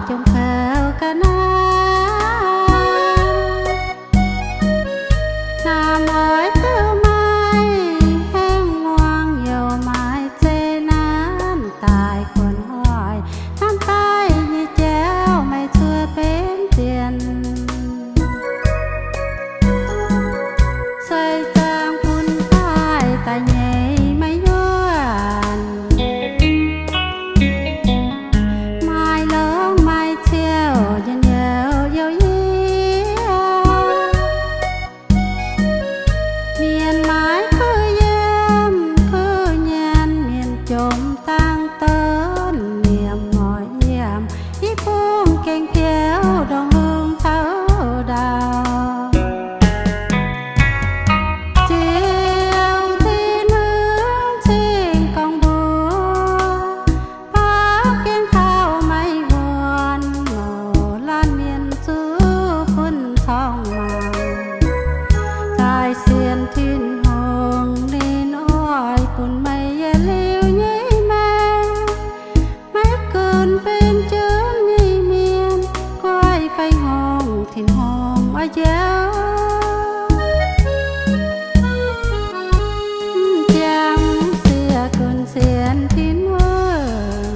trong khao cả nam ơi thơ mai hang ngoan dầu mai chê nan tài quần hoài nam tay như chéo mày chưa bên tiền xây trang phun tai tại nhảy mấy yuan mai lớn mai chiều dần nhiều yêu miền mái cứ yếm cứ nhàn miền trộm tang tớn niềm ngồi yểm ít buông kênh kéo đồng hương thấu đào chiều thì nướng trên con búa bác kiên thao mây buồn ngủ lan miền xứ phun thong màng tài xiên thiên hồng nên oi cuốn mây liu nhảy mang mấy cơn bên chớm nhảy miền quay phanh hồng thiên hồng ở giáo chàng xưa cơn xiên thiên hồng